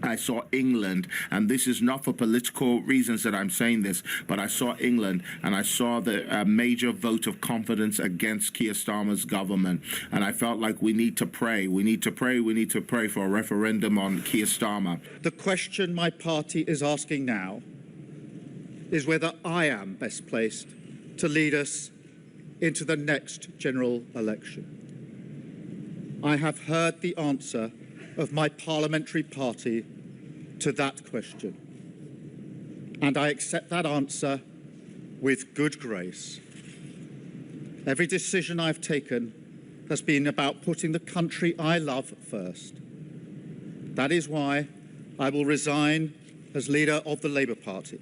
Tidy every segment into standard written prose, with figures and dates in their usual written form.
I saw England, and this is not for political reasons that I'm saying this, but I saw England and I saw the major vote of confidence against Keir Starmer's government. And I felt like we need to pray. We need to pray. We need to pray for a referendum on Keir Starmer. The question my party is asking now is whether I am best placed to lead us into the next general election. I have heard the answer of my parliamentary party to that question, and I accept that answer with good grace. Every decision I've taken has been about putting the country I love first. That is why I will resign as leader of the Labour Party.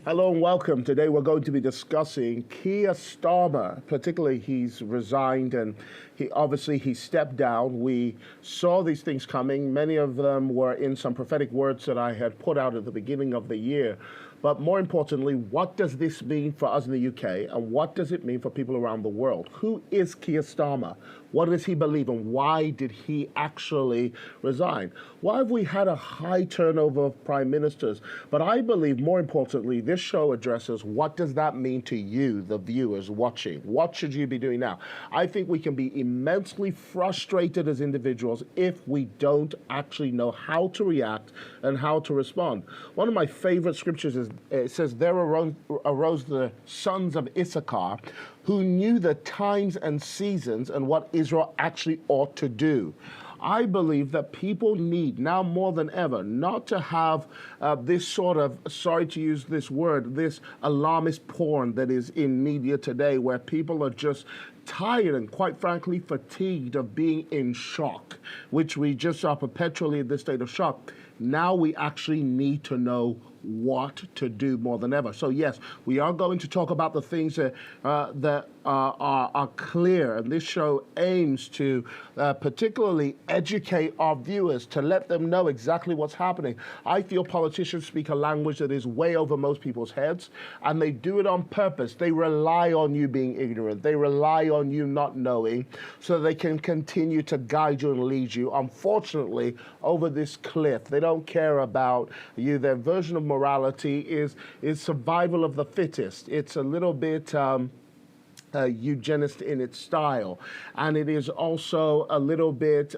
Hello and welcome. Today we're going to be discussing Keir Starmer. Particularly, he's resigned and he stepped down. We saw these things coming. Many of them were in some prophetic words that I had put out at the beginning of the year. But more importantly, what does this mean for us in the UK, and what does it mean for people around the world? Who is Keir Starmer? What does he believe, and why did he actually resign? Why have we had a high turnover of prime ministers? But I believe, more importantly, this show addresses what does that mean to you, the viewers watching? What should you be doing now? I think we can be immensely frustrated as individuals if we don't actually know how to react and how to respond. One of my favorite scriptures is, it says, there arose the sons of Issachar who knew the times and seasons and what Israel actually ought to do. I believe that people need, now more than ever, not to have this sort of, sorry to use this word, this alarmist porn that is in media today, where people are just tired and, quite frankly, fatigued of being in shock, which we just are perpetually in this state of shock. Now we actually need to know what to do more than ever. So yes, we are going to talk about the things that are clear, and this show aims to particularly educate our viewers, to let them know exactly what's happening. I feel politicians speak a language that is way over most people's heads, and they do it on purpose. They rely on you being ignorant. They rely on you not knowing, so they can continue to guide you and lead you, unfortunately, over this cliff. They don't care about you. Their version of morality is survival of the fittest. It's a little bit eugenist in its style, and it is also a little bit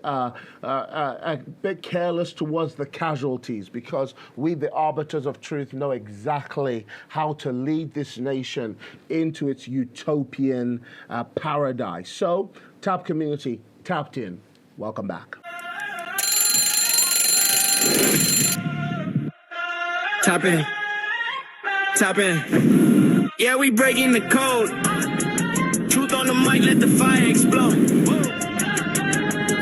careless towards the casualties, because we, the arbiters of truth, know exactly how to lead this nation into its utopian paradise. So, TAP community, tapped in. Welcome back. Tap in. Tap in. Yeah, we breaking the code. Truth on the mic, let the fire explode.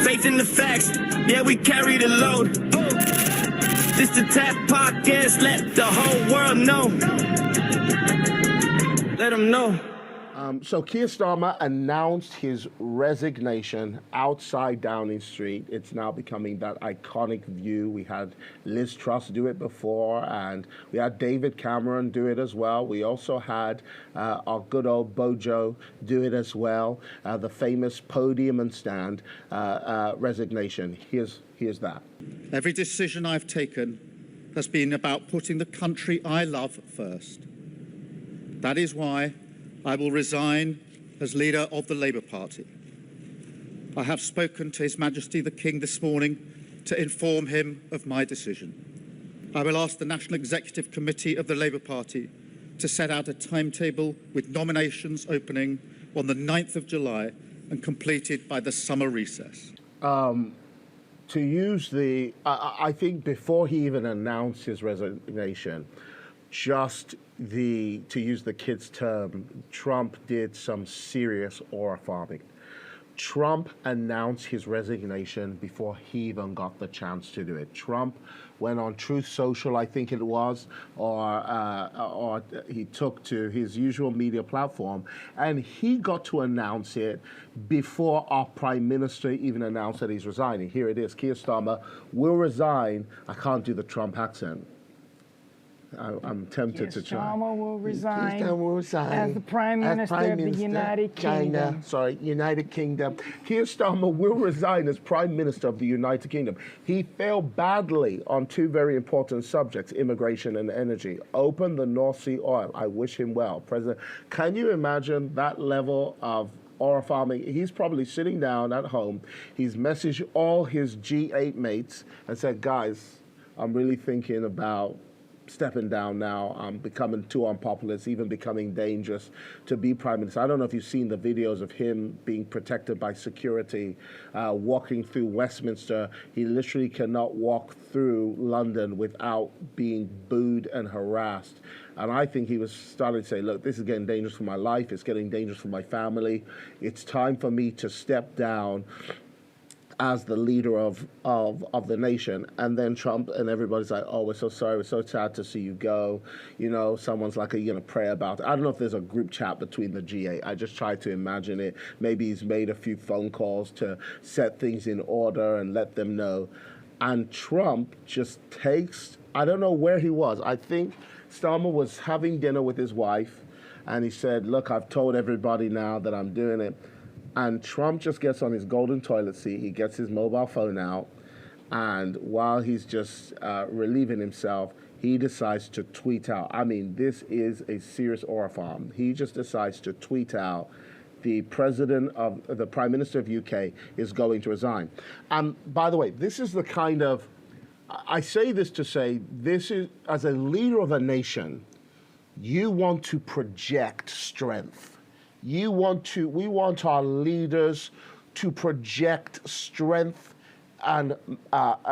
Faith in the facts, yeah, we carry the load. This the Tap Podcast, let the whole world know. Let them know. So Keir Starmer announced his resignation outside Downing Street. It's now becoming that iconic view. We had Liz Truss do it before, and we had David Cameron do it as well. We also had our good old Bojo do it as well. The famous podium and stand resignation. Here's that. Every decision I've taken has been about putting the country I love first. That is why I will resign as leader of the Labour Party. I have spoken to His Majesty the King this morning to inform him of my decision. I will ask the National Executive Committee of the Labour Party to set out a timetable with nominations opening on the 9th of July and completed by the summer recess. To use I think before he even announced his resignation, to use the kids' term, Trump did some serious aura farming. Trump announced his resignation before he even got the chance to do it. Trump went on Truth Social, I think it was, or he took to his usual media platform, and he got to announce it before our Prime Minister even announced that he's resigning. Here it is, Keir Starmer will resign. I can't do the Trump accent. I'm tempted to try. Starmer will resign Keir Starmer will resign as the Prime Minister of the United Kingdom. Sorry, United Kingdom. Keir Starmer will resign as Prime Minister of the United Kingdom. He failed badly on two very important subjects, immigration and energy. Open the North Sea oil. I wish him well. President, can you imagine that level of oil farming? He's probably sitting down at home. He's messaged all his G8 mates and said, guys, I'm really thinking about stepping down now. I'm becoming too unpopular. It's even becoming dangerous to be Prime Minister. I don't know if you've seen the videos of him being protected by security, walking through Westminster. He literally cannot walk through London without being booed and harassed. And I think he was starting to say, look, this is getting dangerous for my life. It's getting dangerous for my family. It's time for me to step down as the leader of the nation. And then Trump and everybody's like, oh, we're so sorry, we're so sad to see you go. You know, someone's like, are you gonna pray about it? I don't know if there's a group chat between the G8. I just tried to imagine it. Maybe he's made a few phone calls to set things in order and let them know. And Trump just takes, I don't know where he was. I think Starmer was having dinner with his wife and he said, look, I've told everybody now that I'm doing it. And Trump just gets on his golden toilet seat, he gets his mobile phone out, and while he's just relieving himself, he decides to tweet out. I mean, this is a serious aura farm. He just decides to tweet out, the Prime Minister of UK is going to resign. And by the way, this is the kind of, I say this to say, this is, as a leader of a nation, you want to project strength. We want our leaders to project strength and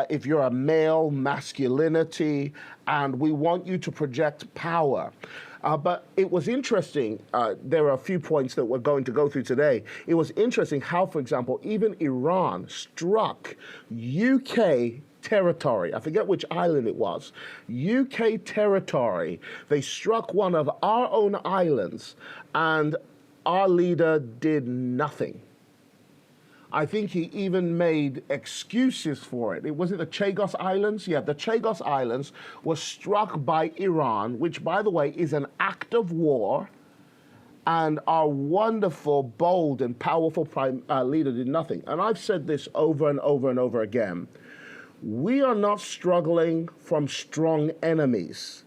if you're a male, masculinity, and we want you to project power. But it was interesting, there are a few points that we're going to go through today. It was interesting how, for example, even Iran struck UK territory. I forget which island it was. UK territory. They struck one of our own islands, and our leader did nothing. I think he even made excuses for it. Was it the Chagos Islands? Yeah, the Chagos Islands were struck by Iran, which, by the way, is an act of war, and our wonderful, bold, and powerful prime leader did nothing. And I've said this over and over and over again. We are not struggling from strong enemies.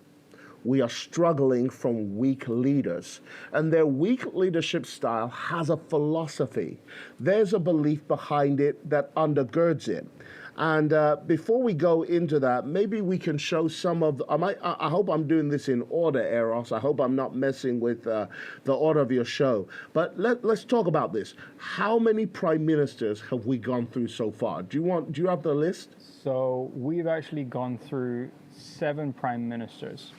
We are struggling from weak leaders. And their weak leadership style has a philosophy. There's a belief behind it that undergirds it. And before we go into that, maybe we can show some of, I hope I'm doing this in order, Eros. I hope I'm not messing with the order of your show. But let's talk about this. How many prime ministers have we gone through so far? Do you have the list? So we've actually gone through 7 prime ministers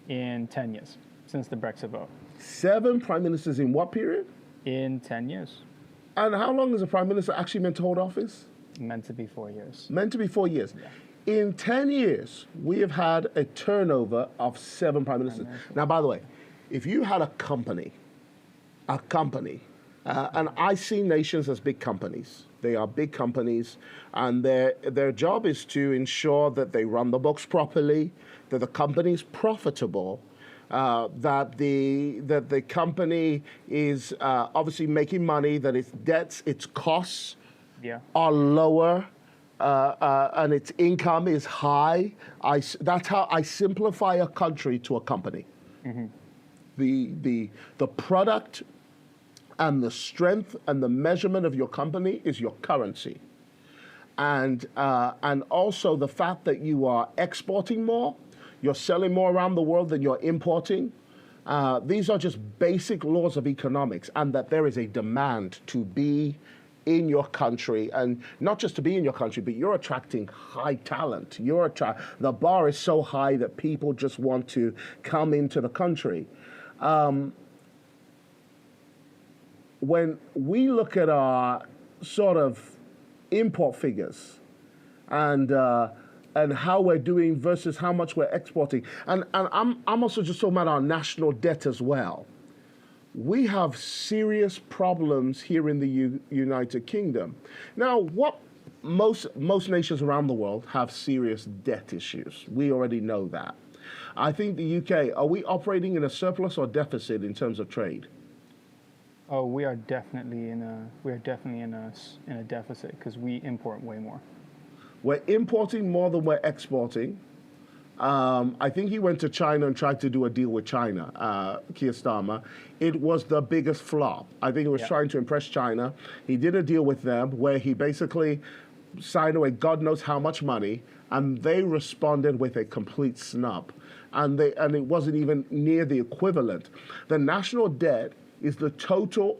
in 10 years since the Brexit vote. 7 prime ministers in what period? In 10 years. And how long is a prime minister actually meant to hold office? Meant to be 4 years. Meant to be 4 years. Yeah. In 10 years, we have had a turnover of 7 prime ministers. Now, by the way, if you had a company, and I see nations as big companies. They are big companies, and their job is to ensure that they run the books properly, that the company is profitable, that the company is obviously making money, that its debts, its costs are lower, and its income is high. That's how I simplify a country to a company. Mm-hmm. The product and the strength and the measurement of your company is your currency. And also the fact that you are exporting more, you're selling more around the world than you're importing. These are just basic laws of economics, and that there is a demand to be in your country, and not just to be in your country, but you're attracting high talent. The bar is so high that people just want to come into the country. When we look at our sort of import figures and how we're doing versus how much we're exporting, and I'm also just talking about our national debt as well. We have serious problems here in the United Kingdom. Now, what most nations around the world have serious debt issues. We already know that. I think the UK, are we operating in a surplus or deficit in terms of trade? Oh, we are definitely in a deficit because we import way more. We're importing more than we're exporting. I think he went to China and tried to do a deal with China, Keir Starmer. It was the biggest flop. I think he was trying to impress China. He did a deal with them where he basically signed away God knows how much money, and they responded with a complete snub. And it wasn't even near the equivalent. The national debt is the total,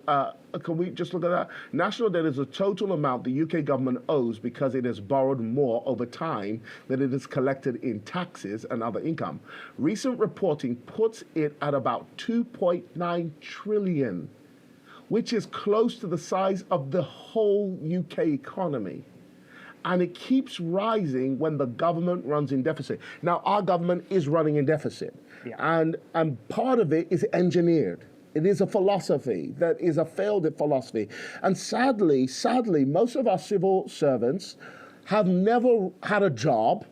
can we just look at that? National debt is the total amount the UK government owes because it has borrowed more over time than it has collected in taxes and other income. Recent reporting puts it at about 2.9 trillion, which is close to the size of the whole UK economy. And it keeps rising when the government runs in deficit. Now, our government is running in deficit. And part of it is engineered. It is a philosophy that is a failed philosophy. And sadly, most of our civil servants have never had a job.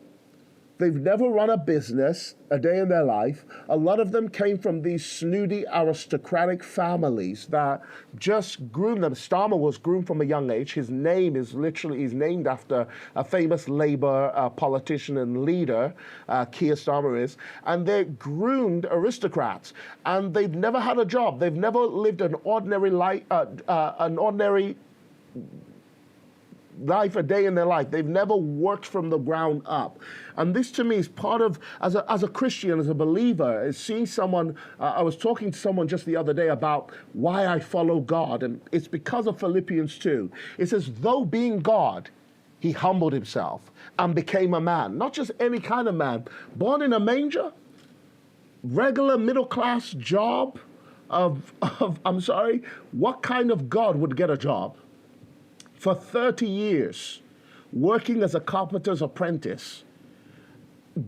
They've never run a business a day in their life. A lot of them came from these snooty aristocratic families that just groomed them. Starmer was groomed from a young age. His name is he's named after a famous Labour politician and leader, Keir Starmer is. And they're groomed aristocrats. And they've never had a job. They've never lived an ordinary life, life a day in their life. They've never worked from the ground up. And this to me is part of, as a Christian, as a believer, is seeing someone, I was talking to someone just the other day about why I follow God, and it's because of Philippians 2. It says, though being God, he humbled himself and became a man. Not just any kind of man, born in a manger, regular middle-class job what kind of God would get a job? For 30 years, working as a carpenter's apprentice,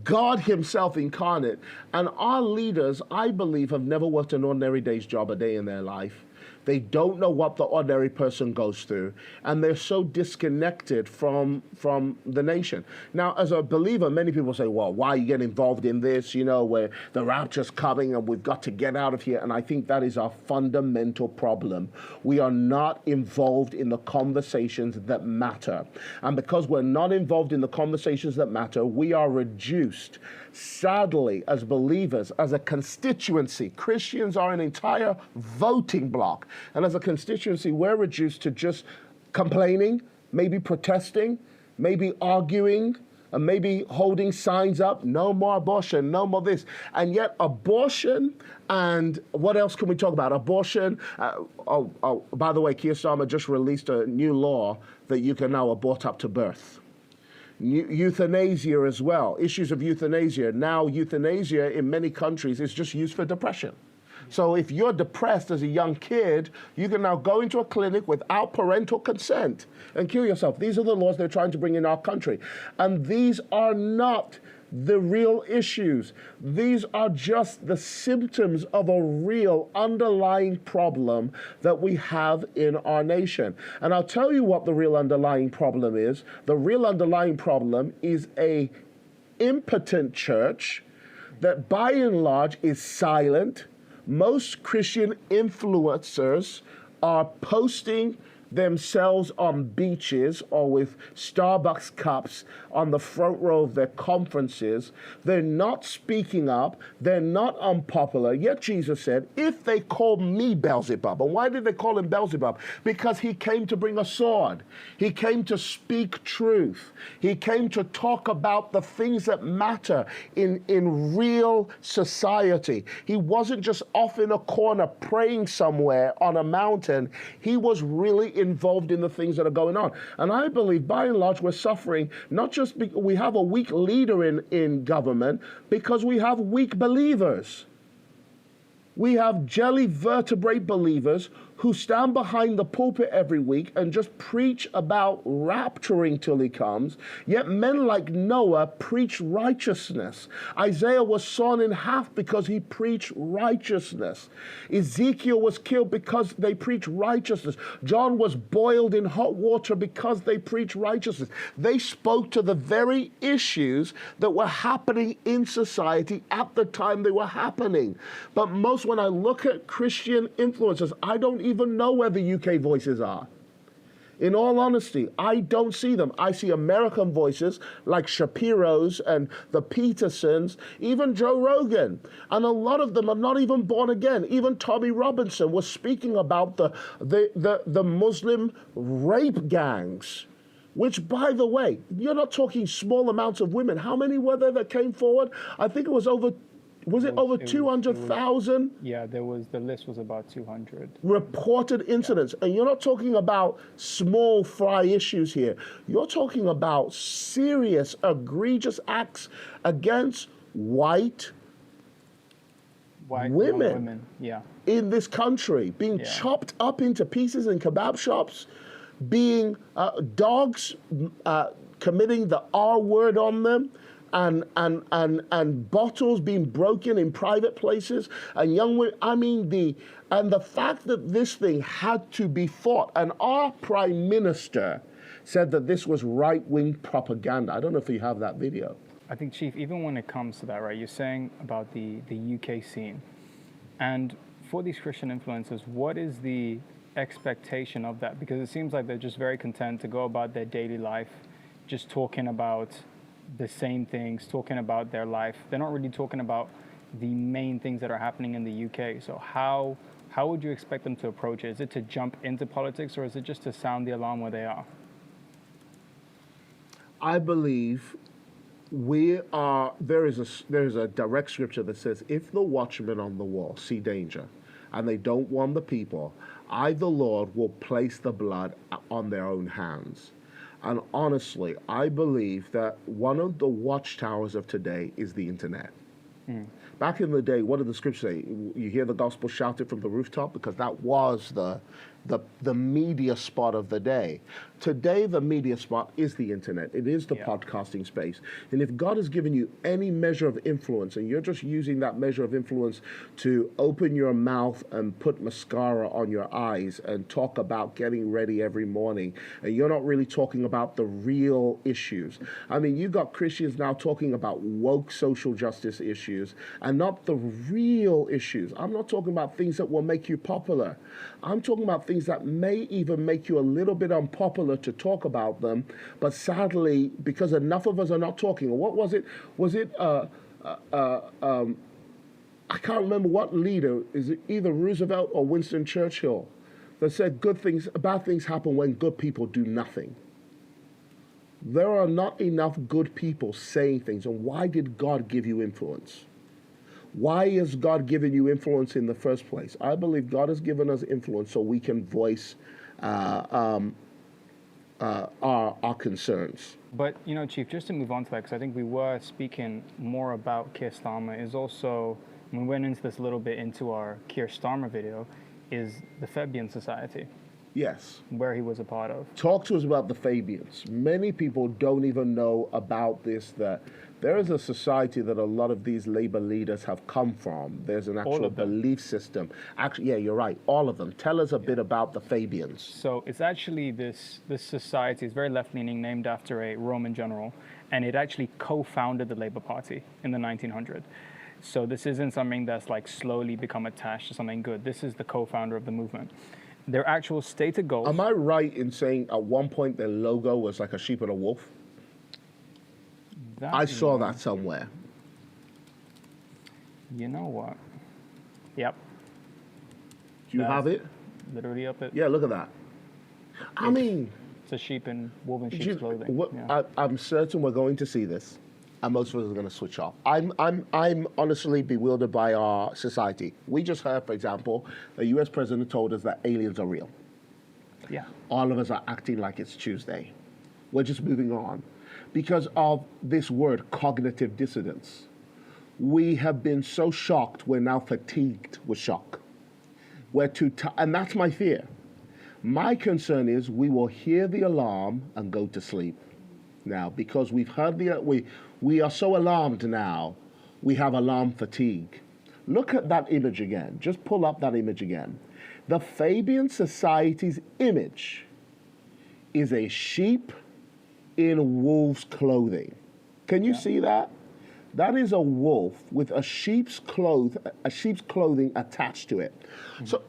God himself incarnate. And our leaders, I believe, have never worked an ordinary day's job a day in their life. They don't know what the ordinary person goes through, and they're so disconnected from the nation. Now, as a believer, many people say, well, why are you getting involved in this, where the rapture's coming and we've got to get out of here? And I think that is our fundamental problem. We are not involved in the conversations that matter. And because we're not involved in the conversations that matter, we are reduced, sadly, as believers, as a constituency. Christians are an entire voting bloc. And as a constituency, we're reduced to just complaining, maybe protesting, maybe arguing, and maybe holding signs up, no more abortion, no more this. And yet abortion, and what else can we talk about? Abortion, by the way, Keir Starmer just released a new law that you can now abort up to birth. Euthanasia as well, issues of euthanasia. Now euthanasia in many countries is just used for depression. So if you're depressed as a young kid, you can now go into a clinic without parental consent and kill yourself. These are the laws they're trying to bring in our country. And these are not the real issues. These are just the symptoms of a real underlying problem that we have in our nation. And I'll tell you what the real underlying problem is. The real underlying problem is a impotent church that by and large is silent. Most Christian influencers are posting themselves on beaches or with Starbucks cups on the front row of their conferences. They're not speaking up. They're not unpopular. Yet Jesus said, if they call me Beelzebub. And why did they call him Beelzebub? Because he came to bring a sword. He came to speak truth. He came to talk about the things that matter in real society. He wasn't just off in a corner praying somewhere on a mountain. He was really involved in the things that are going on. And I believe by and large we're suffering, not just because we have a weak leader in government, because we have weak believers. We have jelly vertebrate believers who stand behind the pulpit every week and just preach about rapturing till he comes, yet men like Noah preach righteousness. Isaiah was sawn in half because he preached righteousness. Ezekiel was killed because they preached righteousness. John was boiled in hot water because they preached righteousness. They spoke to the very issues that were happening in society at the time they were happening. But most, when I look at Christian influencers, I don't even know where the UK voices are. In all honesty, I don't see them. I see American voices like Shapiro's and the Petersons, even Joe Rogan. And a lot of them are not even born again. Even Tobi Robinson was speaking about the Muslim rape gangs, which, by the way, you're not talking small amounts of women. How many were there that came forward? I think it was over 200,000? Yeah, the list was about 200. Reported incidents. And you're not talking about small fry issues here. You're talking about serious, egregious acts against white women in this country, being chopped up into pieces in kebab shops, being dogs committing the R word on them, and bottles being broken in private places, and young women. I mean, the fact that this thing had to be fought, and our prime minister said that this was right-wing propaganda. I don't know if you have that video. I think, Chief, even when it comes to that, right, you're saying about the UK scene, and for these Christian influencers, what is the expectation of that? Because it seems like they're just very content to go about their daily life, just talking about the same things, talking about their life. They're not really talking about the main things that are happening in the UK. So how would you expect them to approach it? Is it to jump into politics, or is it just to sound the alarm where they are? I believe there is a direct scripture that says, if the watchmen on the wall see danger and they don't warn the people, I, the Lord, will place the blood on their own hands. And honestly, I believe that one of the watchtowers of today is the internet. Back in the day, what did the scripture say? You hear the gospel shouted from the rooftop, because that was the media spot of the day. Today, the media spot is the internet. It is the podcasting space. And if God has given you any measure of influence, and you're just using that measure of influence to open your mouth and put mascara on your eyes and talk about getting ready every morning, and you're not really talking about the real issues. I mean, you got Christians now talking about woke social justice issues and not the real issues. I'm not talking about things that will make you popular. I'm talking about things that may even make you a little bit unpopular to talk about them, but sadly, because enough of us are not talking. What was it? Was it I can't remember what leader, is it either Roosevelt or Winston Churchill, that said bad things happen when good people do nothing. There are not enough good people saying things. And why did God give you influence? Why has God given you influence in the first place? I believe God has given us influence so we can voice our concerns. But, you know, Chief, just to move on to that, because I think we were speaking more about Keir Starmer, is also, we went into this a little bit into our Keir Starmer video, is the Fabian Society. Yes. Where he was a part of. Talk to us about the Fabians. Many people don't even know about this, that there is a society that a lot of these labor leaders have come from. There's an actual belief system. Actually, yeah, you're right. All of them. Tell us a bit about the Fabians. So it's actually this society is very left-leaning, named after a Roman general, and it actually co-founded the Labour Party in the 1900s. So this isn't something that's like slowly become attached to something good. This is the co-founder of the movement. Their actual stated goals. Am I right in saying at one point their logo was like a sheep and a wolf? I saw that somewhere. You know what? Yep. Do you have it? Literally up it. Yeah, look at that. I mean, it's a sheep in woven sheep's clothing. I'm certain we're going to see this, and most of us are going to switch off. I'm honestly bewildered by our society. We just heard, for example, the U.S. president told us that aliens are real. Yeah. All of us are acting like it's Tuesday. We're just moving on. Because of this word, cognitive dissonance. We have been so shocked, we're now fatigued with shock. And that's my fear. My concern is we will hear the alarm and go to sleep now, because we've heard we are so alarmed now, we have alarm fatigue. Look at that image again. Just pull up that image again. The Fabian Society's image is a sheep in wolf's clothing. Can you see that? That is a wolf with a sheep's clothing attached to it. So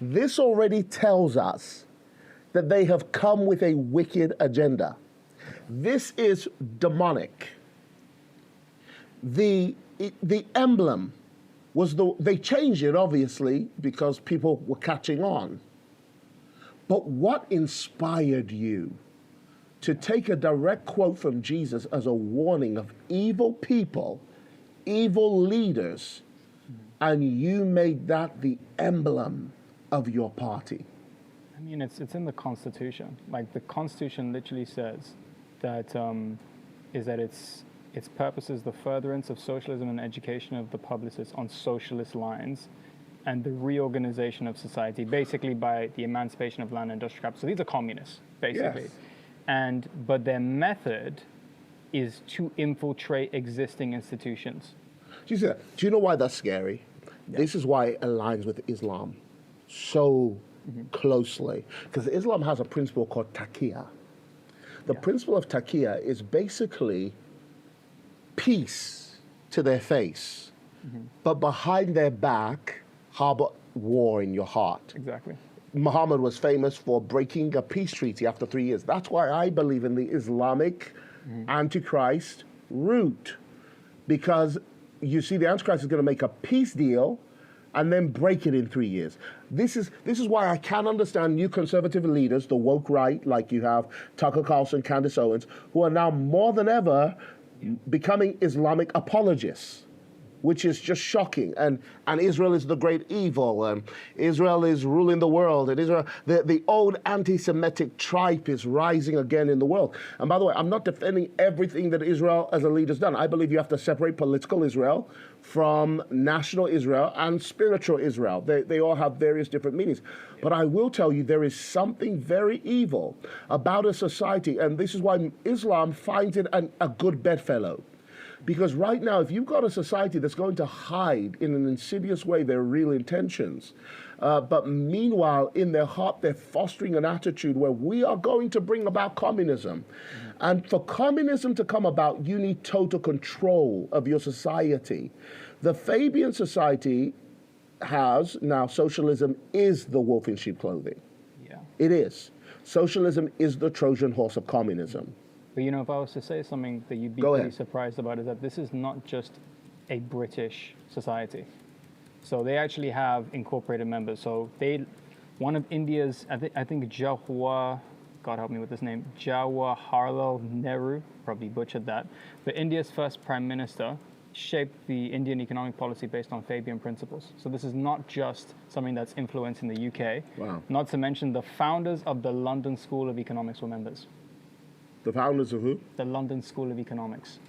this already tells us that they have come with a wicked agenda. This is demonic. The emblem was they changed it obviously because people were catching on. But what inspired you to take a direct quote from Jesus as a warning of evil people, evil leaders, and you made that the emblem of your party? I mean, it's in the Constitution. Like, the Constitution literally says that its purpose is the furtherance of socialism and education of the publicists on socialist lines, and the reorganization of society, basically by the emancipation of land and industrial capital. So these are communists, basically. Yes. But their method is to infiltrate existing institutions. Do you know why that's scary? Yeah. This is why it aligns with Islam so closely. Because Islam has a principle called taqiyya. The principle of taqiyya is basically peace to their face, but behind their back, harbor war in your heart. Exactly. Muhammad was famous for breaking a peace treaty after 3 years. That's why I believe in the Islamic Antichrist route. Because you see, the Antichrist is going to make a peace deal and then break it in 3 years. This is why I can understand new conservative leaders, the woke right, like you have Tucker Carlson, Candace Owens, who are now more than ever becoming Islamic apologists, which is just shocking. And Israel is the great evil, and Israel is ruling the world, and Israel, the old anti-Semitic tribe is rising again in the world. And by the way, I'm not defending everything that Israel as a leader has done. I believe you have to separate political Israel from national Israel and spiritual Israel. They all have various different meanings. But I will tell you, there is something very evil about a society, and this is why Islam finds it a good bedfellow. Because right now, if you've got a society that's going to hide in an insidious way their real intentions, but meanwhile, in their heart, they're fostering an attitude where we are going to bring about communism. And for communism to come about, you need total control of your society. The Fabian Society has, now socialism is the wolf in sheep clothing. Yeah. It is. Socialism is the Trojan horse of communism. But, if I was to say something that you'd be pretty surprised about, is that this is not just a British society. So they actually have incorporated members. So one of India's, I think Jawaharlal, God help me with this name, Jawaharlal Nehru, probably butchered that, but India's first prime minister shaped the Indian economic policy based on Fabian principles. So this is not just something that's influenced in the UK. Wow. Not to mention the founders of the London School of Economics were members. The founders of who? The London School of Economics.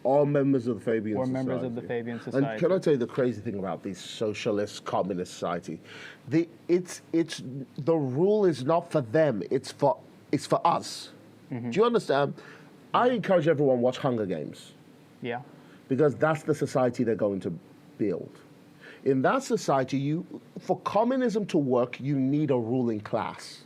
All members of the Fabian Or Society. members of the Fabian Society. And can I tell you the crazy thing about these socialist communist society? The rule is not for them, it's for us. Do you understand? I encourage everyone to watch Hunger Games. Yeah. Because that's the society they're going to build. In that society, for communism to work, you need a ruling class.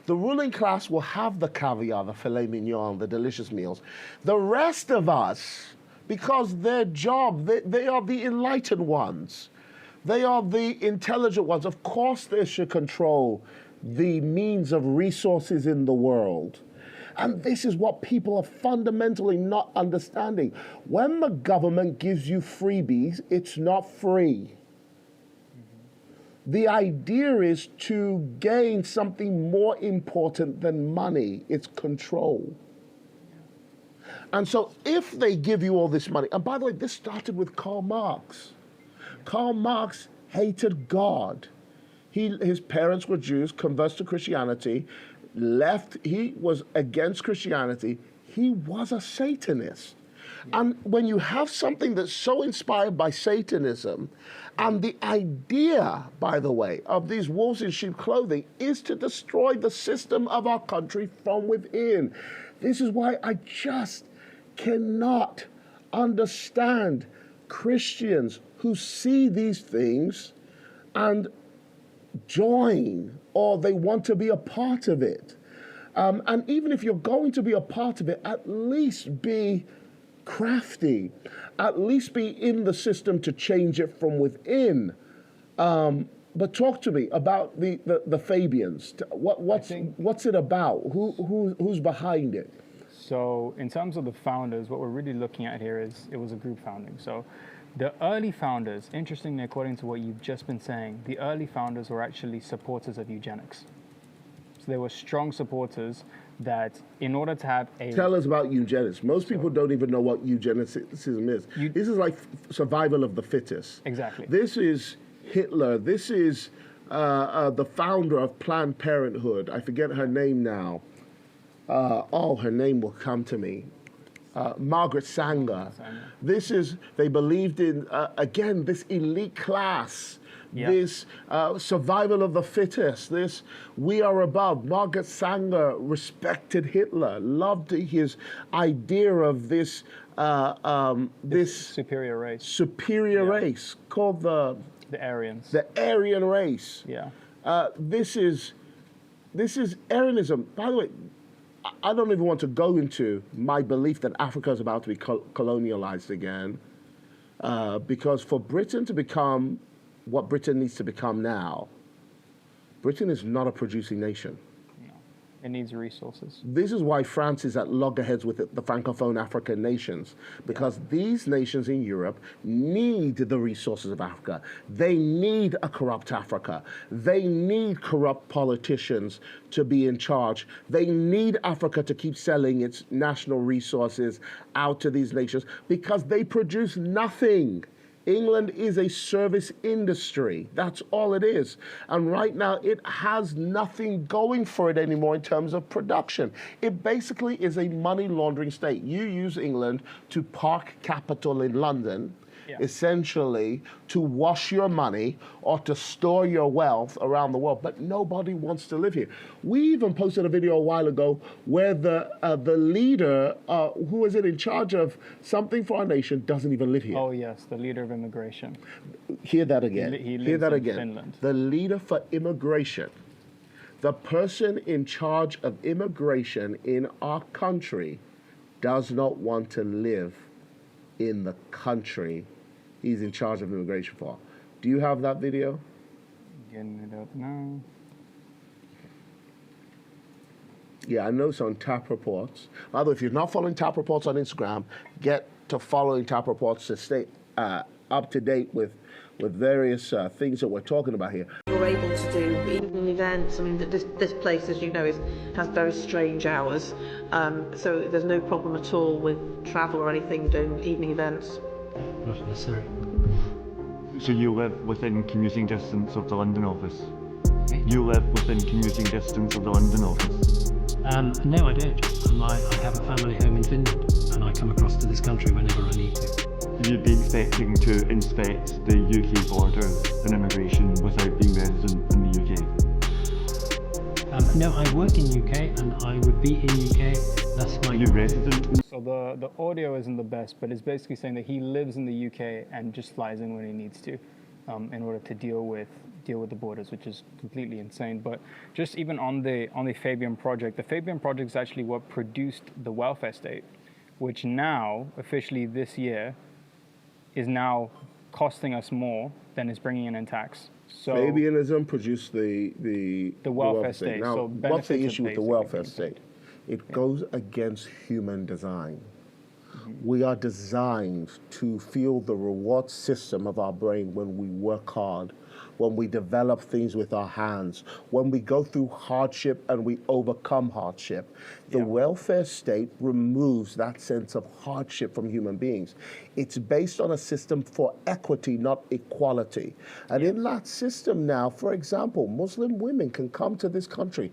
The ruling class will have the caviar, the filet mignon, the delicious meals. The rest of us, because their job, they are the enlightened ones. They are the intelligent ones. Of course they should control the means of resources in the world. And this is what people are fundamentally not understanding. When the government gives you freebies, it's not free. The idea is to gain something more important than money. It's control. And so if they give you all this money, and by the way, this started with Karl Marx. Karl Marx hated God. His parents were Jews, converted to Christianity, he was against Christianity. He was a Satanist. And when you have something that's so inspired by Satanism, and the idea, by the way, of these wolves in sheep clothing is to destroy the system of our country from within. This is why I just cannot understand Christians who see these things and join, or they want to be a part of it. And even if you're going to be a part of it, at least be crafty, at least be in the system to change it from within. But talk to me about the Fabians. What's it about? Who's behind it? So in terms of the founders, what we're really looking at here is it was a group founding. So the early founders, interestingly, according to what you've just been saying, the early founders were actually supporters of eugenics. So they were strong supporters that in order to have a... Tell us about eugenics. Most people don't even know what eugenicism is. This is like survival of the fittest. Exactly. This is Hitler. This is the founder of Planned Parenthood. I forget her name now. Her name will come to me. Margaret Sanger. This is, they believed in, again, this elite class. Yeah. This survival of the fittest, this we are above. Margaret Sanger respected Hitler, loved his idea of this superior race. Superior race called the Aryans. The Aryan race. Yeah. This is Aryanism. By the way, I don't even want to go into my belief that Africa is about to be colonialized again, because for Britain to become what Britain needs to become now, Britain is not a producing nation. No, it needs resources. This is why France is at loggerheads with the Francophone African nations, because these nations in Europe need the resources of Africa. They need a corrupt Africa. They need corrupt politicians to be in charge. They need Africa to keep selling its national resources out to these nations because they produce nothing. England is a service industry. That's all it is. And right now, it has nothing going for it anymore in terms of production. It basically is a money laundering state. You use England to park capital in London, essentially to wash your money or to store your wealth around the world, but nobody wants to live here. We even posted a video a while ago where the leader, who is in charge of something for our nation, doesn't even live here. Oh yes, the leader of immigration. Hear that again. He lives Hear that in again. Finland. The leader for immigration, the person in charge of immigration in our country, does not want to live in the country he's in charge of immigration for. Do you have that video? Getting it up now. Yeah, I know it's on Tap Reports. By the way, if you're not following Tap Reports on Instagram, get to following Tap Reports to stay up to date with various things that we're talking about here. You're able to do evening events. I mean, this place, as you know, has very strange hours. So there's no problem at all with travel or anything doing evening events. Not necessary. So you live within commuting distance of the London office? You live within commuting distance of the London office? No, I don't. I have a family home in Finland, and I come across to this country whenever I need to. You'd be expecting to inspect the UK border and immigration without being resident in the UK? No, I work in UK, and I would be in UK. That's my... Are you resident? So the audio isn't the best, but it's basically saying that he lives in the UK and just flies in when he needs to, in order to deal with the borders, which is completely insane. But just even on the Fabian project, the Fabian project is actually what produced the welfare state, which now officially this year is now costing us more than it's bringing in tax. So Fabianism produced the welfare state. Now, So what's the issue with the welfare basically state? It goes against human design. We are designed to feel the reward system of our brain when we work hard, when we develop things with our hands, when we go through hardship and we overcome hardship. The welfare state removes that sense of hardship from human beings. It's based on a system for equity, not equality. And in that system now, for example, Muslim women can come to this country,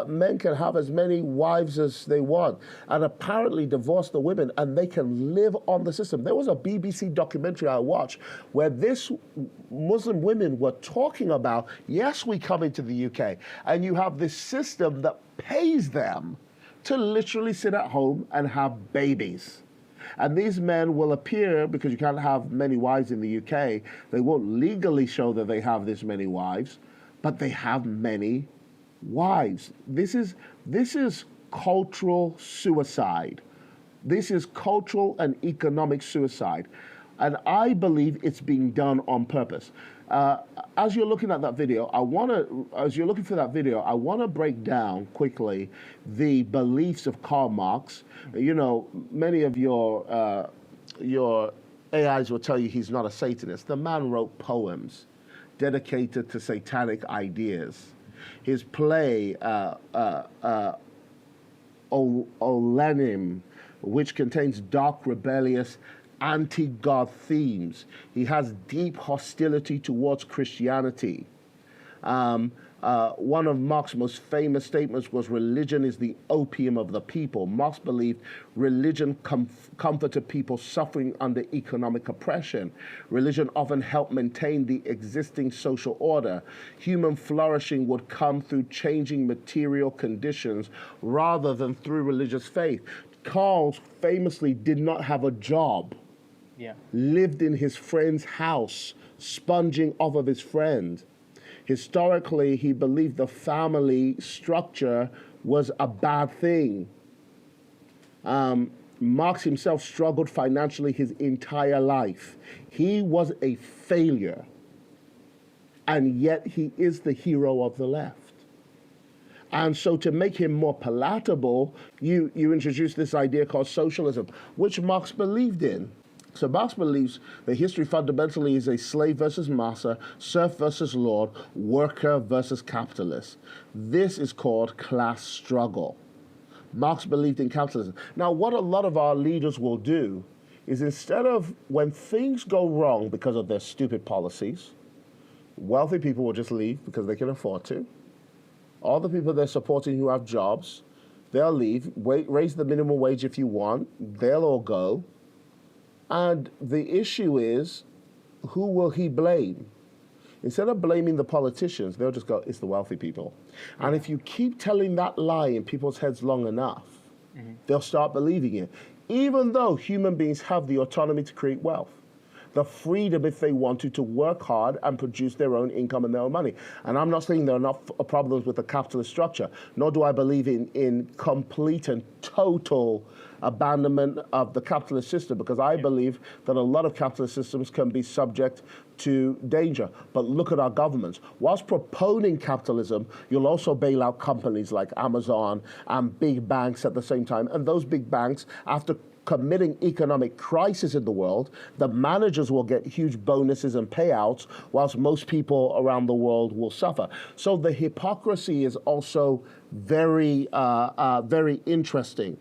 men can have as many wives as they want, and apparently divorce the women, and they can live on the system. There was a BBC documentary I watched where this Muslim women were talking about, yes, we come into the UK, and you have this system that pays them to literally sit at home and have babies. And these men will appear, because you can't have many wives in the UK, they won't legally show that they have this many wives, but they have many wives. This is cultural suicide. This is cultural and economic suicide. And I believe it's being done on purpose. As you're looking at that video, I want to break down quickly the beliefs of Karl Marx. You know, many of your AIs will tell you he's not a Satanist. The man wrote poems dedicated to satanic ideas. His play, Olenim, which contains dark, rebellious, anti-God themes. He has deep hostility towards Christianity. One of Marx's most famous statements was, religion is the opium of the people. Marx believed religion comforted people suffering under economic oppression. Religion often helped maintain the existing social order. Human flourishing would come through changing material conditions rather than through religious faith. Karl famously did not have a job. Lived in his friend's house, sponging off of his friend. Historically, he believed the family structure was a bad thing. Marx himself struggled financially his entire life. He was a failure, and yet he is the hero of the left. And so to make him more palatable, you introduced this idea called socialism, which Marx believed in. So Marx believes that history fundamentally is a slave versus master, serf versus lord, worker versus capitalist. This is called class struggle. Marx believed in capitalism. Now, what a lot of our leaders will do is, instead of, when things go wrong because of their stupid policies, wealthy people will just leave because they can afford to. All the people they're supporting who have jobs, they'll leave, raise the minimum wage if you want, they'll all go. And the issue is, who will he blame? Instead of blaming the politicians, they'll just go, it's the wealthy people. And if you keep telling that lie in people's heads long enough, they'll start believing it. Even though human beings have the autonomy to create wealth, the freedom, if they wanted, to work hard and produce their own income and their own money. And I'm not saying there are not problems with the capitalist structure, nor do I believe in complete and total abandonment of the capitalist system, because I believe that a lot of capitalist systems can be subject to danger. But look at our governments. Whilst proponing capitalism, you'll also bail out companies like Amazon and big banks at the same time. And those big banks, after committing economic crisis in the world, the managers will get huge bonuses and payouts, whilst most people around the world will suffer. So the hypocrisy is also very, very interesting.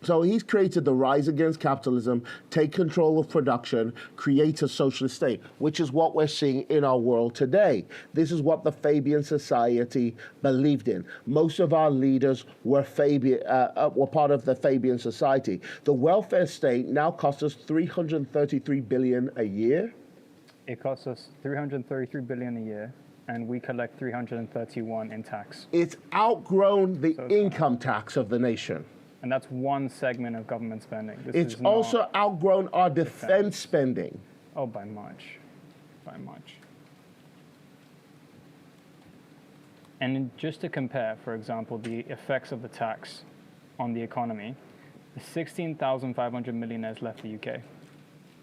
So he's created the rise against capitalism, take control of production, create a socialist state, which is what we're seeing in our world today. This is what the Fabian Society believed in. Most of our leaders were part of the Fabian Society. The welfare state now costs us $333 billion a year. It costs us $333 billion a year, and we collect 331 in tax. It's outgrown the income tax of the nation. And that's one segment of government spending. It's also outgrown our defense spending. Oh, by much. By much. And just to compare, for example, the effects of the tax on the economy, the 16,500 millionaires left the UK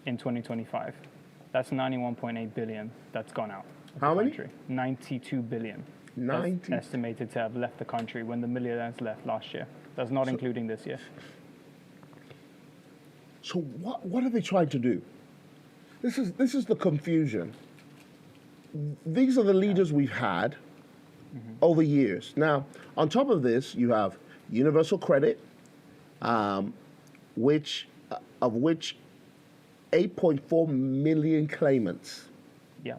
in 2025. That's 91.8 billion that's gone out of How the many? country. 92 billion. 90. That's estimated to have left the country when the millionaires left last year. That's not including this year. So what are they trying to do? This is the confusion. these are the leaders we've had over years. Now, on top of this, you have universal credit, which 8.4 million claimants. Yeah.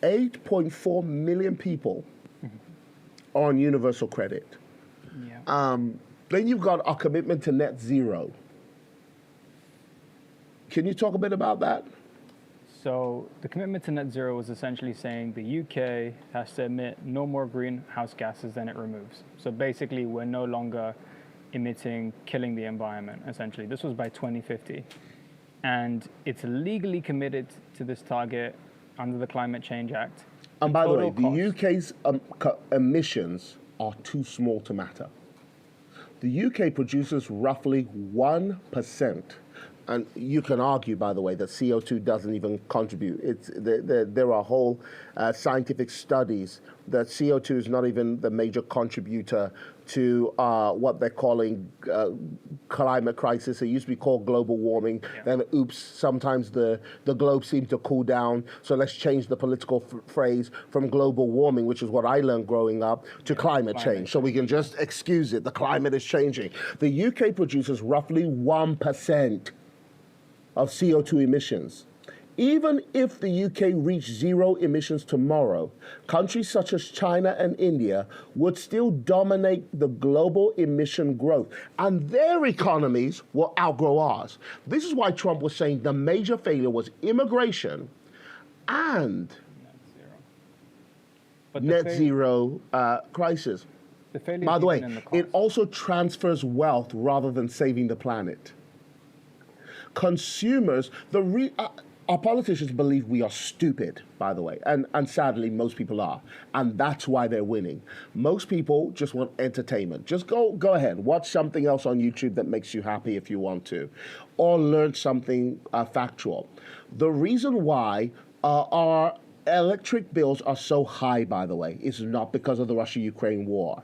8.4 million people on universal credit. Yeah. Then you've got our commitment to net zero. Can you talk a bit about that? So the commitment to net zero was essentially saying the UK has to emit no more greenhouse gases than it removes. So basically, we're no longer emitting, killing the environment, essentially. This was by 2050. And it's legally committed to this target under the Climate Change Act. And by the way, the UK's emissions are too small to matter. The UK produces roughly 1%. And you can argue, by the way, that CO2 doesn't even contribute. There are whole scientific studies that CO2 is not even the major contributor to what they're calling climate crisis. It used to be called global warming. Yeah. Then, oops, sometimes the globe seemed to cool down. So let's change the political phrase from global warming, which is what I learned growing up, to climate change. So we can just excuse it. The climate is changing. The UK produces roughly 1% of CO2 emissions. Even if the UK reached zero emissions tomorrow, countries such as China and India would still dominate the global emission growth, and their economies will outgrow ours. This is why Trump was saying the major failure was immigration and net zero crisis. By the way, it also transfers wealth rather than saving the planet. Consumers, our politicians believe we are stupid, by the way, and sadly, most people are, and that's why they're winning. Most people just want entertainment. Just go ahead, watch something else on YouTube that makes you happy if you want to, or learn something factual. The reason why our electric bills are so high, by the way, is not because of the Russia-Ukraine war.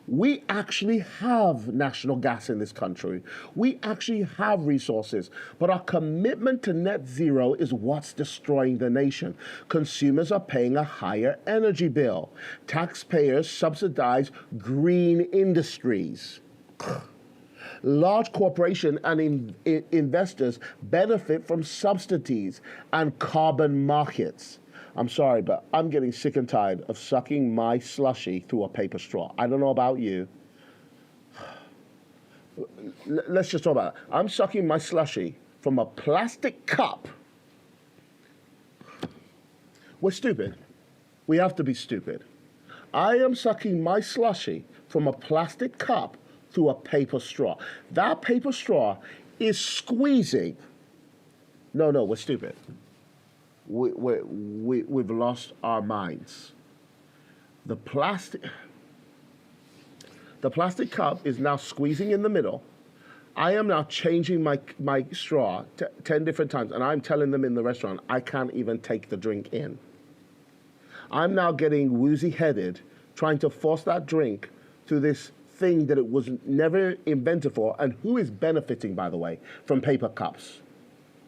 We actually have national gas in this country. We actually have resources, but our commitment to net zero is what's destroying the nation. Consumers are paying a higher energy bill. Taxpayers subsidize green industries. Large corporations and investors benefit from subsidies and carbon markets. I'm sorry, but I'm getting sick and tired of sucking my slushy through a paper straw. I don't know about you. Let's just talk about it. I'm sucking my slushy from a plastic cup. We're stupid. We have to be stupid. I am sucking my slushy from a plastic cup through a paper straw. That paper straw is squeezing. No, we're stupid. We've lost our minds. The plastic cup is now squeezing in the middle. I am now changing my straw 10 different times, and I'm telling them in the restaurant, I can't even take the drink in. I'm now getting woozy-headed, trying to force that drink through this thing that it was never invented for. And who is benefiting, by the way, from paper cups?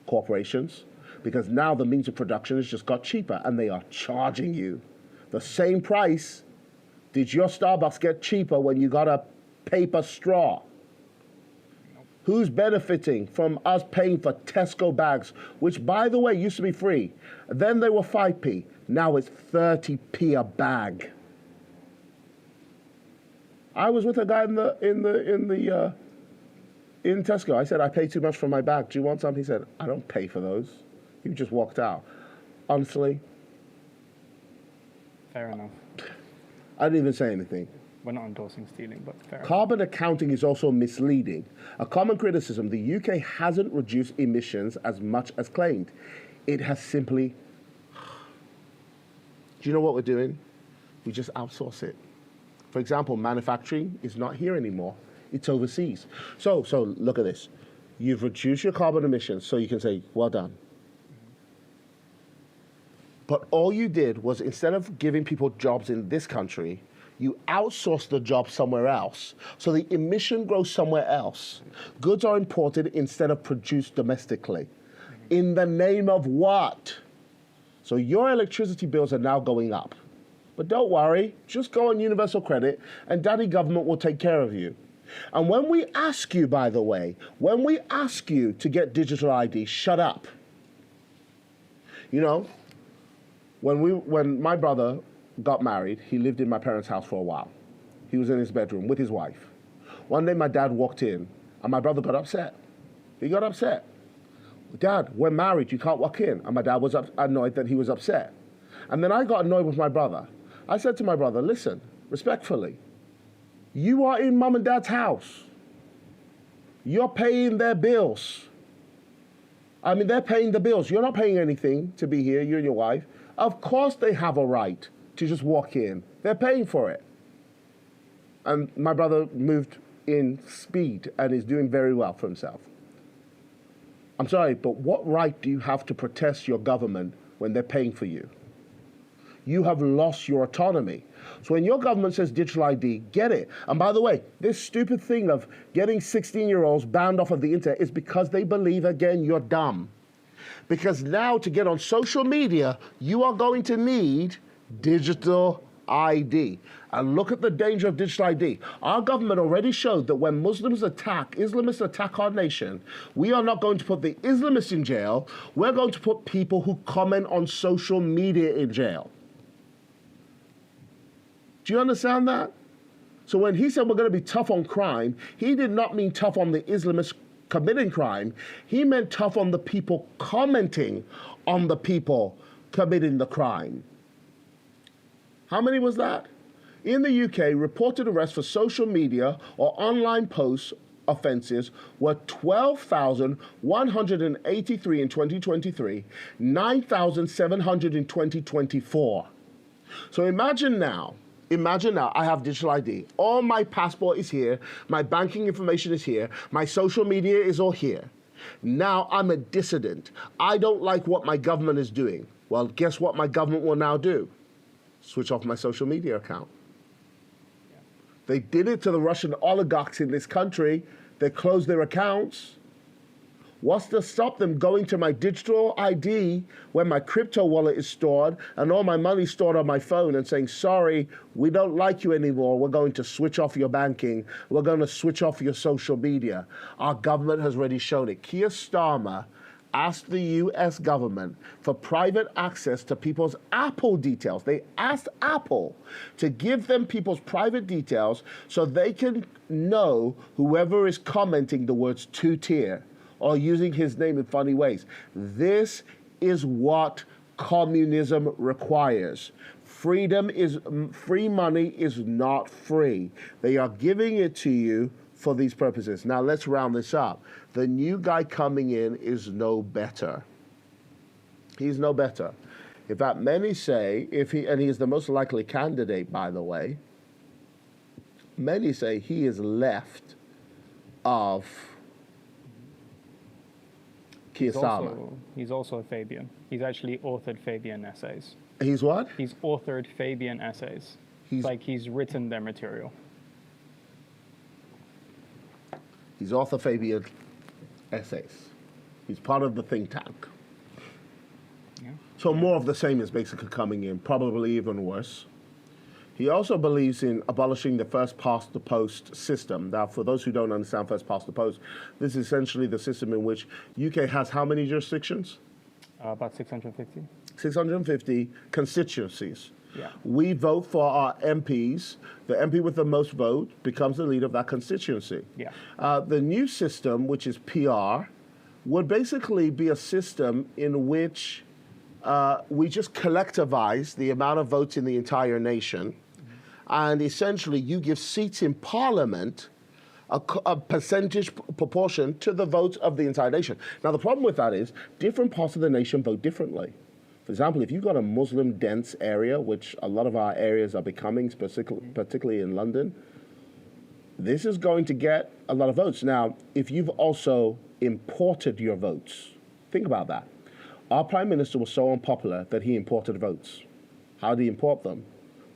Corporations. Because now the means of production has just got cheaper, and they are charging you the same price. Did your Starbucks get cheaper when you got a paper straw? Nope. Who's benefiting from us paying for Tesco bags, which, by the way, used to be free? Then they were 5p. Now it's 30p a bag. I was with a guy in Tesco. I said, I pay too much for my bag. Do you want some? He said, I don't pay for those. You just walked out. Honestly. Fair enough. I didn't even say anything. We're not endorsing stealing, but fair enough. Carbon accounting is also misleading. A common criticism, the UK hasn't reduced emissions as much as claimed. It has simply... Do you know what we're doing? We just outsource it. For example, manufacturing is not here anymore. It's overseas. So look at this. You've reduced your carbon emissions, so you can say, well done. But all you did was, instead of giving people jobs in this country, you outsource the job somewhere else. So the emission grows somewhere else. Goods are imported instead of produced domestically. In the name of what? So your electricity bills are now going up. But don't worry, just go on universal credit and daddy government will take care of you. And when we ask you, by the way, when we ask you to get digital ID, shut up. You know, when my brother got married, he lived in my parents' house for a while. He was in his bedroom with his wife. One day my dad walked in and my brother got upset. He got upset. Dad, we're married, you can't walk in. And my dad was annoyed that he was upset. And then I got annoyed with my brother. I said to my brother, listen, respectfully, you are in mum and dad's house. You're paying their bills. I mean, they're paying the bills. You're not paying anything to be here, you and your wife. Of course they have a right to just walk in. They're paying for it. And my brother moved in speed and is doing very well for himself. I'm sorry, but what right do you have to protest your government when they're paying for you? You have lost your autonomy. So when your government says digital ID, get it. And by the way, this stupid thing of getting 16-year-olds banned off of the internet is because they believe, again, you're dumb. Because now to get on social media, you are going to need digital ID. And look at the danger of digital ID. Our government already showed that when Muslims attack, Islamists attack our nation, we are not going to put the Islamists in jail. We're going to put people who comment on social media in jail. Do you understand that? So when he said we're going to be tough on crime, he did not mean tough on the Islamists committing crime. He meant tough on the people commenting on the people committing the crime. How many was that? In the UK, reported arrests for social media or online posts offences were 12,183 in 2023, 9,700 in 2024. So imagine now, I have digital ID. All my passport is here, my banking information is here, my social media is all here. Now I'm a dissident. I don't like what my government is doing. Well, guess what my government will now do? Switch off my social media account. They did it to the Russian oligarchs in this country. They closed their accounts. What's to stop them going to my digital ID where my crypto wallet is stored and all my money stored on my phone and saying, sorry, we don't like you anymore. We're going to switch off your banking. We're going to switch off your social media. Our government has already shown it. Keir Starmer asked the US government for private access to people's Apple details. They asked Apple to give them people's private details so they can know whoever is commenting the words two-tier or using his name in funny ways. This is what communism requires. Free money is not free. They are giving it to you for these purposes. Now let's round this up. The new guy coming in is no better. He's no better. In fact, many say, and he is the most likely candidate, by the way, many say he is left of Keir Starmer. He's also a Fabian. He's actually authored Fabian essays. He's what? He's authored Fabian essays. He's written their material. He's author Fabian essays. He's part of the think tank. Yeah. So more of the same is basically coming in, probably even worse. He also believes in abolishing the first past the post system. Now, for those who don't understand first past the post, this is essentially the system in which UK has how many jurisdictions? About 650. 650 constituencies. Yeah. We vote for our MPs. The MP with the most vote becomes the leader of that constituency. Yeah. The new system, which is PR, would basically be a system in which we just collectivize the amount of votes in the entire nation. And essentially, you give seats in Parliament a percentage proportion to the votes of the entire nation. Now, the problem with that is different parts of the nation vote differently. For example, if you've got a Muslim-dense area, which a lot of our areas are becoming, particularly in London, this is going to get a lot of votes. Now, if you've also imported your votes, think about that. Our Prime Minister was so unpopular that he imported votes. How did he import them?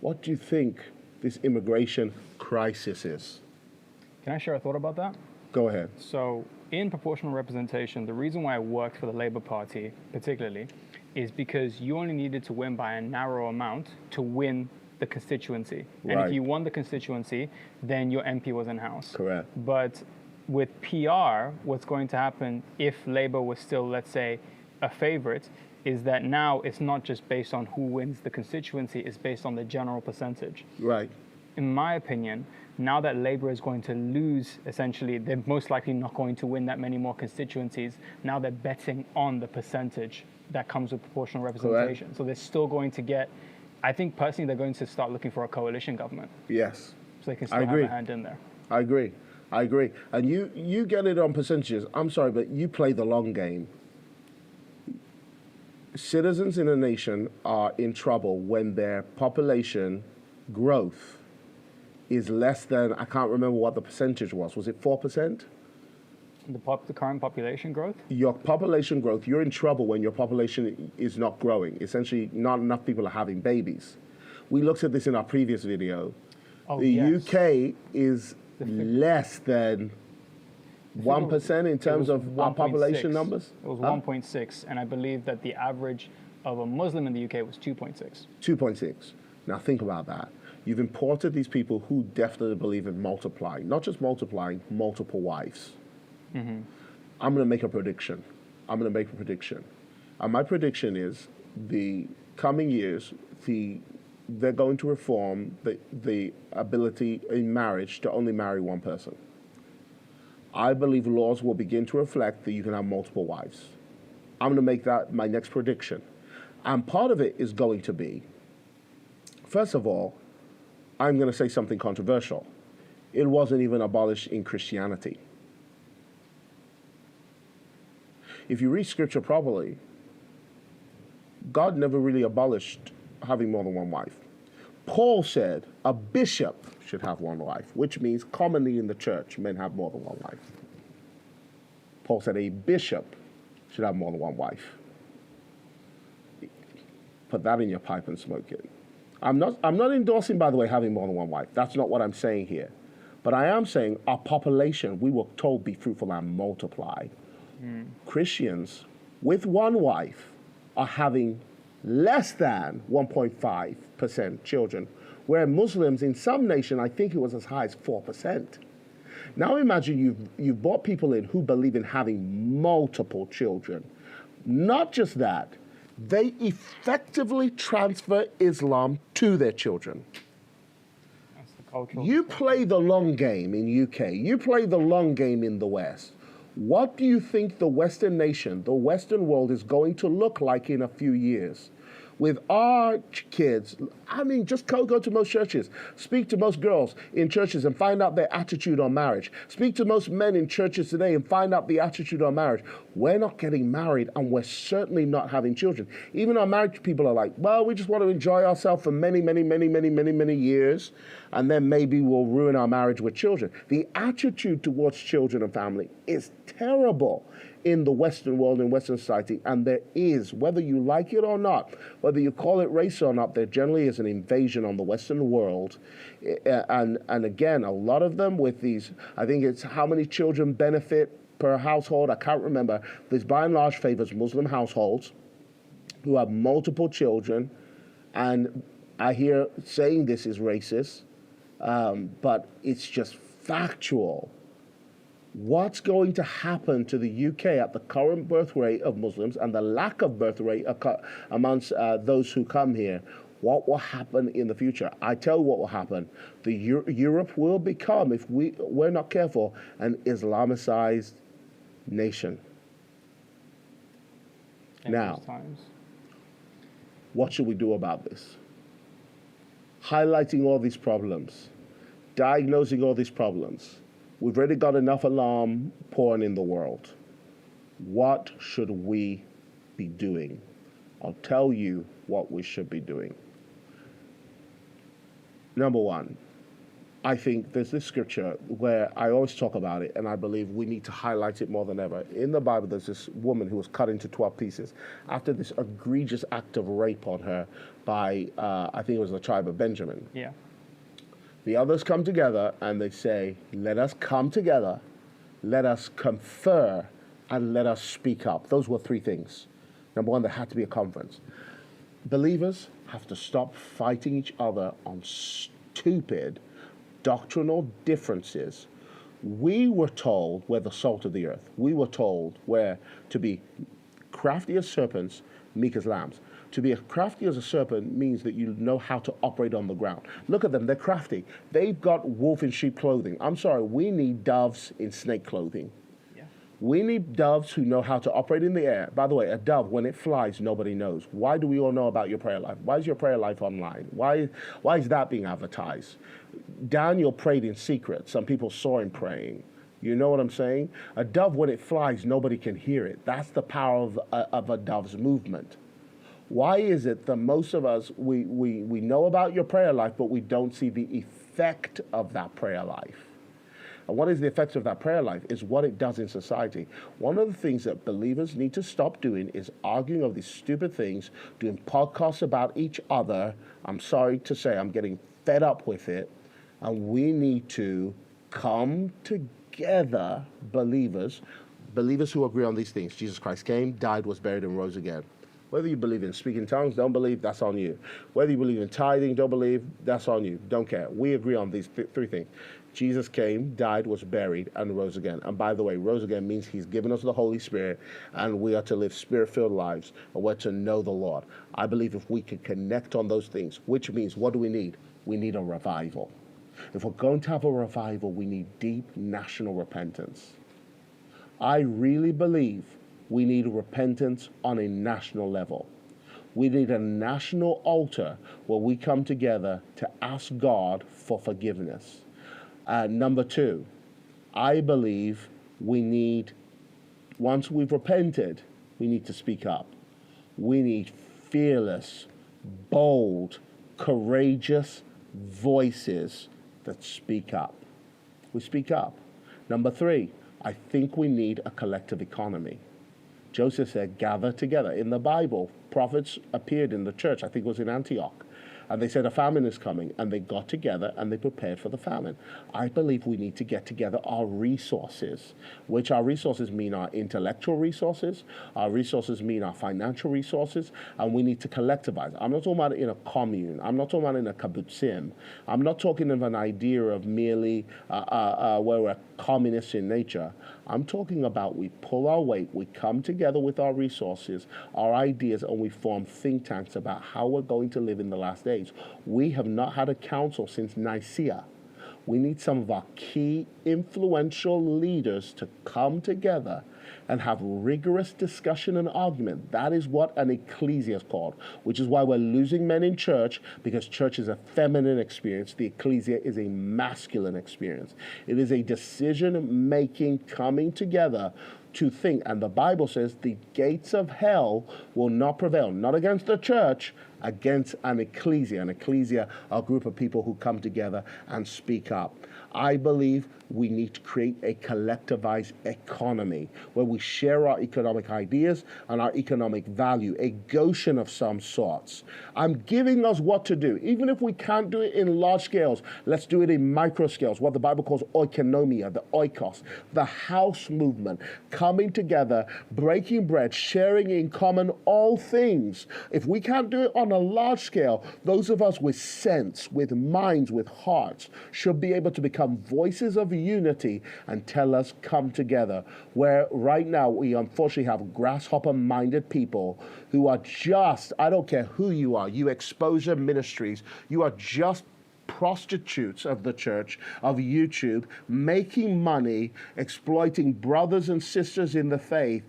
What do you think this immigration crisis is? Can I share a thought about that? Go ahead. So in proportional representation, the reason why I worked for the Labour Party particularly is because you only needed to win by a narrow amount to win the constituency. And Right. if you won the constituency, then your MP was in-house. Correct. But with PR, what's going to happen if Labour was still, let's say, a favourite, is that now it's not just based on who wins the constituency, it's based on the general percentage. Right. In my opinion, now that Labour is going to lose, essentially, they're most likely not going to win that many more constituencies. Now they're betting on the percentage that comes with proportional representation. Correct. So they're still going to get, I think personally, they're going to start looking for a coalition government. Yes. So they can I still have agree. a hand in there. I agree. I agree. And you get it on percentages. I'm sorry, but you play the long game. Citizens in a nation are in trouble when their population growth is less than, I can't remember what the percentage was. Was it 4%? The current population growth? Your population growth, you're in trouble when your population is not growing. Essentially, not enough people are having babies. We looked at this in our previous video. Oh, The yes. UK is less than 1% in terms of our population 1.6. numbers. It was Huh? 1.6, and I believe that the average of a Muslim in the UK was 2.6. 2.6. Now think about that. You've imported these people who definitely believe in multiplying, not just multiplying, multiple wives. I'm going to make a prediction. And my prediction is the coming years, they're going to reform the ability in marriage to only marry one person. I believe laws will begin to reflect that you can have multiple wives. I'm going to make that my next prediction. And part of it is going to be, first of all, I'm going to say something controversial. It wasn't even abolished in Christianity. If you read scripture properly, God never really abolished having more than one wife. Paul said a bishop should have one wife, which means commonly in the church, men have more than one wife. Paul said a bishop should have more than one wife. Put that in your pipe and smoke it. I'm not endorsing, by the way, having more than one wife. That's not what I'm saying here. But I am saying our population, we were told, be fruitful and multiply. Christians with one wife are having less than 1.5% children, where Muslims in some nation, I think it was as high as 4%. Now imagine you've brought people in who believe in having multiple children. Not just that, they effectively transfer Islam to their children. That's the cultural. You play the long game in UK. You play the long game in the West. What do you think the Western nation, the Western world is going to look like in a few years? With our kids, I mean, just go to most churches. Speak to most girls in churches and find out their attitude on marriage. Speak to most men in churches today and find out the attitude on marriage. We're not getting married, and we're certainly not having children. Even our married people are like, well, we just want to enjoy ourselves for many, many, many, many, many, many years, and then maybe we'll ruin our marriage with children. The attitude towards children and family is terrible in the Western world, in Western society, and there is, whether you like it or not, whether you call it race or not, there generally is an invasion on the Western world. And again, a lot of them with these, I think it's how many children benefit per household, I can't remember. This by and large favors Muslim households who have multiple children, and I hear saying this is racist, but it's just factual. What's going to happen to the UK at the current birth rate of Muslims and the lack of birth rate amongst those who come here? What will happen in the future? I tell you what will happen. Europe will become, if we're not careful, an Islamicized nation. Now, what should we do about this? Highlighting all these problems, diagnosing all these problems. We've already got enough alarm porn in the world. What should we be doing? I'll tell you what we should be doing. Number one, I think there's this scripture where I always talk about it, and I believe we need to highlight it more than ever. In the Bible, there's this woman who was cut into 12 pieces after this egregious act of rape on her by, I think it was the tribe of Benjamin. Yeah. The others come together and they say, let us come together let us confer, and let us speak up. Those were three things. Number one, there had to be a conference. Believers have to stop fighting each other on stupid doctrinal differences. We were told we're the salt of the earth. We were told we're to be crafty as serpents, meek as lambs. To be crafty as a serpent means that you know how to operate on the ground. Look at them, they're crafty. They've got wolf in sheep clothing. I'm sorry, we need doves in snake clothing. We need doves who know how to operate in the air. By the way, a dove, when it flies, nobody knows. Why do we all know about your prayer life? Why is your prayer life online? Why is that being advertised? Daniel prayed in secret. Some people saw him praying. You know what I'm saying? A dove, when it flies, nobody can hear it. That's the power of a dove's movement. Why is it that most of us, we know about your prayer life, but we don't see the effect of that prayer life? And what is the effect of that prayer life is what it does in society. One of the things that believers need to stop doing is arguing over these stupid things, doing podcasts about each other. I'm sorry to say I'm getting fed up with it. And we need to come together, believers who agree on these things. Jesus Christ came, died, was buried, and rose again. Whether you believe in speaking tongues, don't believe, that's on you. Whether you believe in tithing, don't believe, that's on you. Don't care. We agree on these three things. Jesus came, died, was buried, and rose again. And by the way, rose again means he's given us the Holy Spirit, and we are to live spirit-filled lives, and we're to know the Lord. I believe if we can connect on those things, which means what do we need? We need a revival. If we're going to have a revival, we need deep national repentance. I really believe we need repentance on a national level. We need a national altar where we come together to ask God for forgiveness. Number two, I believe we need, once we've repented, we need to speak up. We need fearless, bold, courageous voices that speak up. We speak up. Number three, I think we need a collective economy. Joseph said, gather together. In the Bible, prophets appeared in the church, I think it was in Antioch, and they said a famine is coming, and they got together and they prepared for the famine. I believe we need to get together our resources, which our resources mean our intellectual resources, our resources mean our financial resources, and we need to collectivize. I'm not talking about it in a commune. I'm not talking about it in a kibbutzim. I'm not talking of an idea of merely where we're communists in nature. I'm talking about we pull our weight, we come together with our resources, our ideas, and we form think tanks about how we're going to live in the last days. We have not had a council since Nicaea. We need some of our key influential leaders to come together and have rigorous discussion and argument. That is what an ecclesia is called, which is why we're losing men in church, because church is a feminine experience. The ecclesia is a masculine experience. It is a decision-making coming together to think. And the Bible says the gates of hell will not prevail, not against the church, against an ecclesia. An ecclesia are a group of people who come together and speak up. I believe we need to create a collectivized economy where we share our economic ideas and our economic value, a Goshen of some sorts. I'm giving us what to do. Even if we can't do it in large scales, let's do it in micro scales, what the Bible calls oikonomia, the oikos, the house movement, coming together, breaking bread, sharing in common all things. If we can't do it on a large scale, those of us with sense, with minds, with hearts, should be able to become voices of unity and tell us, come together. Where right now we unfortunately have grasshopper-minded people who are just, I don't care who you are, you exposure ministries, you are just prostitutes of the church, of YouTube, making money, exploiting brothers and sisters in the faith,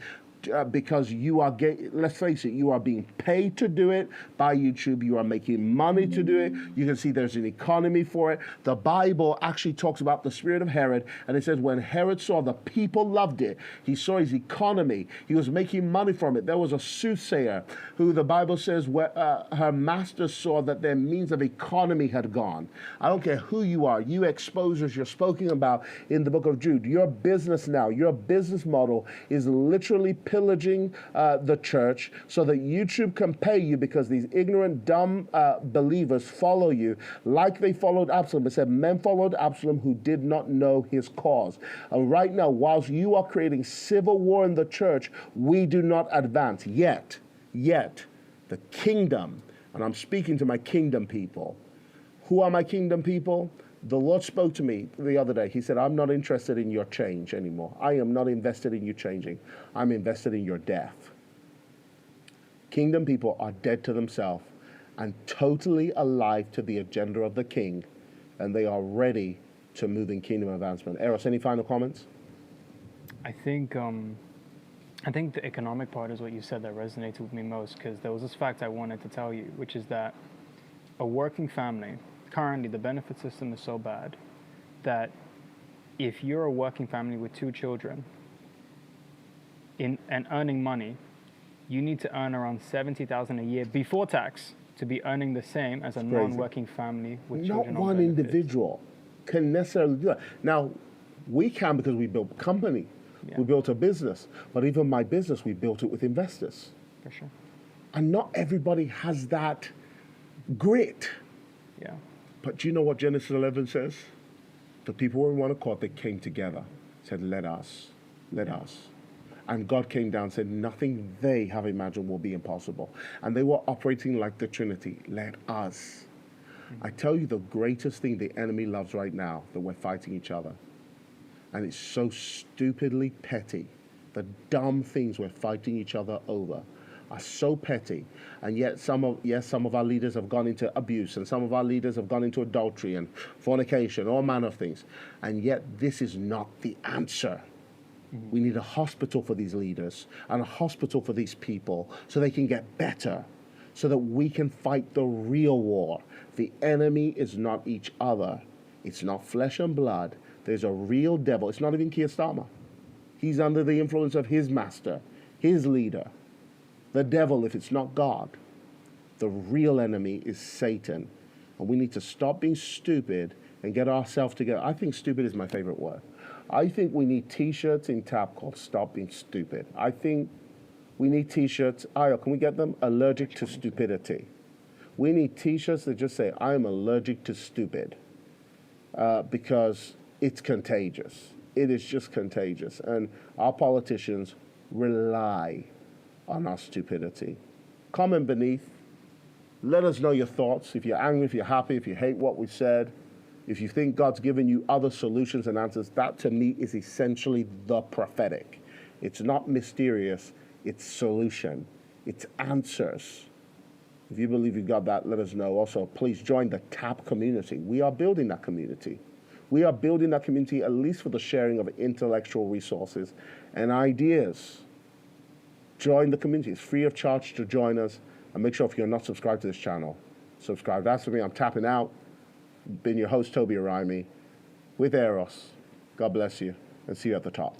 because you are, let's face it, you are being paid to do it by YouTube. You are making money to do it. You can see there's an economy for it. The Bible actually talks about the spirit of Herod, and it says when Herod saw the people loved it, he saw his economy. He was making money from it. There was a soothsayer who the Bible says her master saw that their means of economy had gone. I don't care who you are, you exposers you're spoken about in the book of Jude. Your business now, your business model is literally pillaging the church so that YouTube can pay you because these ignorant, dumb believers follow you like they followed Absalom. It said men followed Absalom who did not know his cause. And right now, whilst you are creating civil war in the church, we do not advance. Yet, the kingdom, and I'm speaking to my kingdom people. Who are my kingdom people? The Lord spoke to me the other day. He said, I'm not interested in your change anymore. I am not invested in you changing. I'm invested in your death. Kingdom people are dead to themselves and totally alive to the agenda of the king, and they are ready to move in kingdom advancement. Eros, any final comments? I think the economic part is what you said that resonated with me most, because there was this fact I wanted to tell you, which is that a working family, currently the benefit system is so bad that if you're a working family with 2 children and earning money, you need to earn around $70,000 a year before tax to be earning the same as a non-working family with children. Not one individual can necessarily do that. Now, we can because we built a company. Yeah. We built a business. But even my business, we built it with investors. For sure. And not everybody has that grit. Yeah. But do you know what Genesis 11 says? The people were in one accord, they came together, said, let us. And God came down and said, nothing they have imagined will be impossible. And they were operating like the Trinity, let us. I tell you the greatest thing the enemy loves right now, that we're fighting each other. And it's so stupidly petty. The dumb things we're fighting each other over are so petty. And yet some of our leaders have gone into abuse, and some of our leaders have gone into adultery and fornication, all manner of things. And yet this is not the answer. We need a hospital for these leaders and a hospital for these people so they can get better, so that we can fight the real war. The enemy is not each other. It's not flesh and blood. There's a real devil. It's not even Keir Starmer. He's under the influence of his master, his leader. The devil, if it's not God. The real enemy is Satan. And we need to stop being stupid and get ourselves together. I think stupid is my favorite word. I think we need T-shirts in TAP called Stop Being Stupid. I think we need T-shirts. Ayo, can we get them? Allergic to stupidity. We need T-shirts that just say, I am allergic to stupid. Because it's contagious. It is just contagious. And our politicians rely on our stupidity. Comment beneath. Let us know your thoughts. If you're angry, if you're happy, if you hate what we said, if you think God's given you other solutions and answers, that to me is essentially the prophetic. It's not mysterious, it's solution, it's answers. If you believe you got that, let us know. Also, please join the TAP community. We are building that community. We are building that community at least for the sharing of intellectual resources and ideas. Join the community. It's free of charge to join us. And make sure if you're not subscribed to this channel, subscribe. That's for me. I'm tapping out. Been your host, Tobi Arayomi, with Eros. God bless you, and see you at the top.